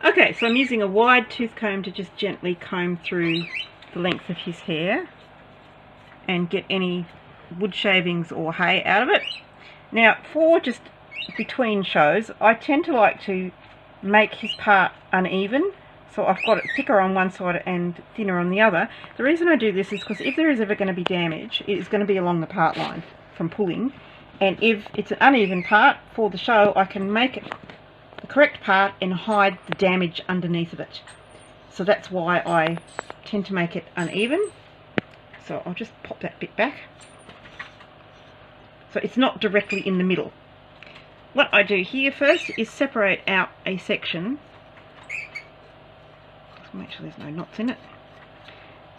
Okay, so I'm using a wide tooth comb to just gently comb through the length of his hair and get any wood shavings or hay out of it. Now, for just between shows, I tend to like to make his part uneven, so I've got it thicker on one side and thinner on the other. The reason I do this is because if there is ever going to be damage, it is going to be along the part line from pulling, and if it's an uneven part for the show, I can make it the correct part and hide the damage underneath of it. So that's why I tend to make it uneven. So I'll just pop that bit back so it's not directly in the middle. What I do here first is separate out a section. Just make sure there's no knots in it.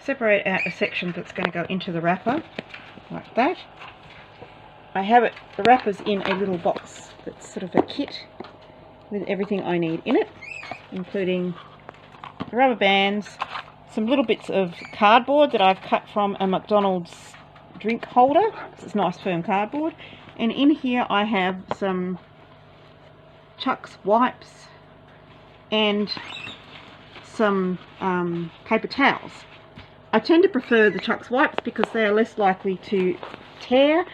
Separate out a section that's going to go into the wrapper, like that. I have it, the wrapper's in a little box that's sort of a kit with everything I need in it, including the rubber bands, some little bits of cardboard that I've cut from a McDonald's drink holder. It's nice firm cardboard. And in here I have some Chuck's wipes and some paper towels. I tend to prefer the Chuck's wipes because they are less likely to tear.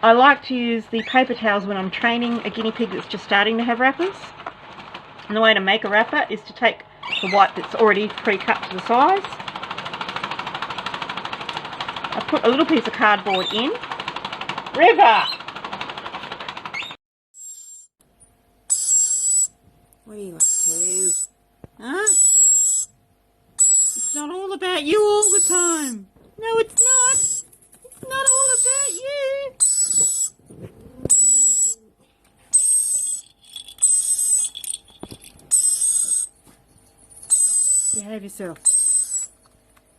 I like to use the paper towels when I'm training a guinea pig that's just starting to have wrappers. And the way to make a wrapper is to take the wipe that's already pre-cut to the size. I put a little piece of cardboard in. River! What are you up to? Huh? It's not all about you all the time. No, it's not. It's not all about you. Behave yourself.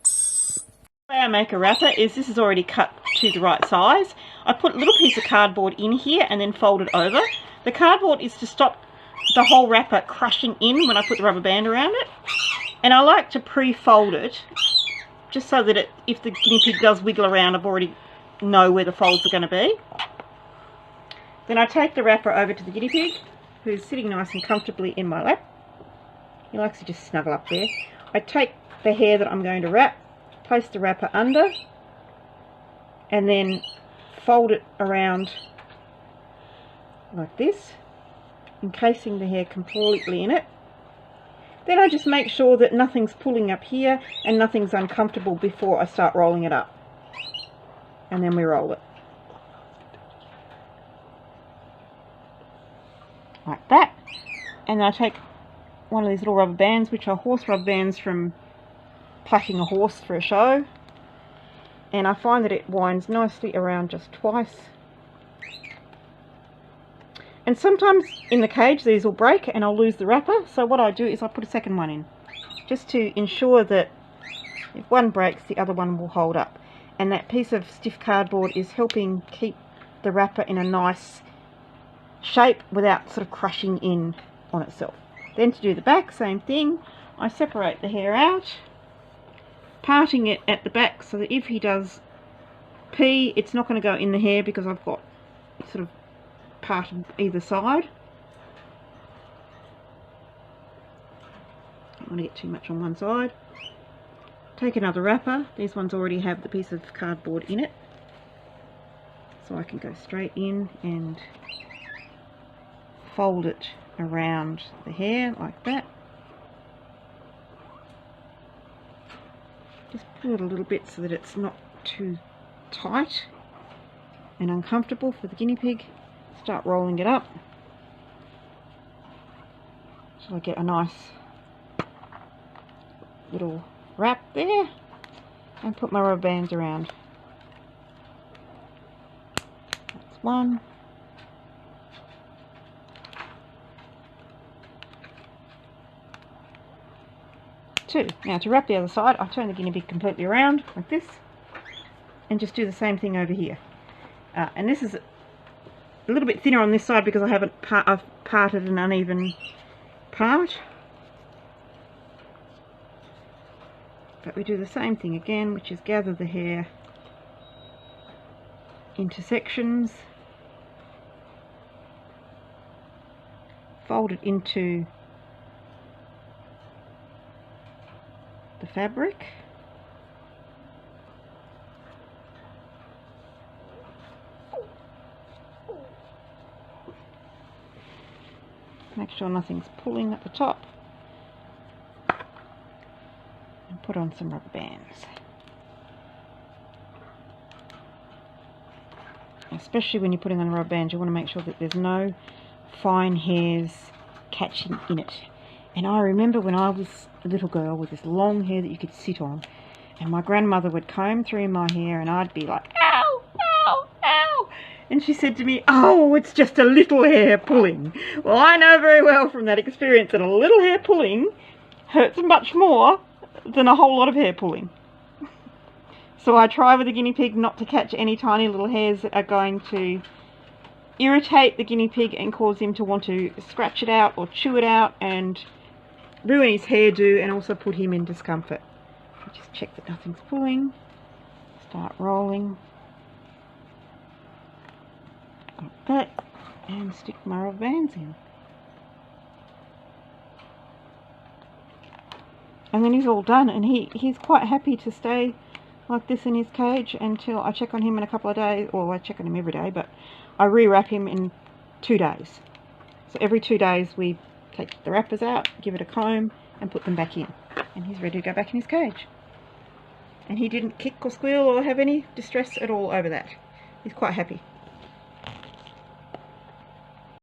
The way I make a wrapper is this is already cut to the right size. I put a little piece of cardboard in here and then fold it over. The cardboard is to stop the whole wrapper crushing in when I put the rubber band around it. And I like to pre-fold it just so that if the guinea pig does wiggle around, I've already know where the folds are going to be. Then I take the wrapper over to the guinea pig, who's sitting nice and comfortably in my lap. He likes to just snuggle up there. I take the hair that I'm going to wrap, place the wrapper under, and then fold it around like this, encasing the hair completely in it. Then I just make sure that nothing's pulling up here and nothing's uncomfortable before I start rolling it up. And then we roll it. Like that. And then I take one of these little rubber bands, which are horse rubber bands from plaiting a horse for a show. And I find that it winds nicely around just twice. And sometimes in the cage these will break and I'll lose the wrapper, so what I do is I put a second one in, just to ensure that if one breaks the other one will hold up. And that piece of stiff cardboard is helping keep the wrapper in a nice shape without sort of crushing in on itself. Then to do the back, same thing, I separate the hair out, parting it at the back so that if he does pee, it's not going to go in the hair because I've got sort of parted either side. Don't want to get too much on one side. Take another wrapper. These ones already have the piece of cardboard in it, so I can go straight in and fold it around the hair like that. Just pull it a little bit so that it's not too tight and uncomfortable for the guinea pig. Start rolling it up so I get a nice little wrap there, and put my rubber bands around. That's one. Two. Now to wrap the other side, I turn the guinea pig completely around like this and just do the same thing over here. And this is a little bit thinner on this side because I've parted an uneven part. But we do the same thing again, which is gather the hair into sections, fold it into fabric. Make sure nothing's pulling at the top. And put on some rubber bands. Especially when you're putting on rubber bands, you want to make sure that there's no fine hairs catching in it. And I remember when I was a little girl with this long hair that you could sit on, and my grandmother would comb through my hair and I'd be like, ow, ow, ow. And she said to me, oh, it's just a little hair pulling. Well, I know very well from that experience that a little hair pulling hurts much more than a whole lot of hair pulling. So I try with the guinea pig not to catch any tiny little hairs that are going to irritate the guinea pig and cause him to want to scratch it out or chew it out and ruin his hairdo and also put him in discomfort. Just check that nothing's pulling. Start rolling. Like that. And stick my rubber bands in. And then he's all done, and he's quite happy to stay like this in his cage until I check on him in a couple of days. Or I check on him every day, but I rewrap him in 2 days. So every 2 days we take the wrappers out, give it a comb, and put them back in. And he's ready to go back in his cage. And he didn't kick or squeal or have any distress at all over that. He's quite happy.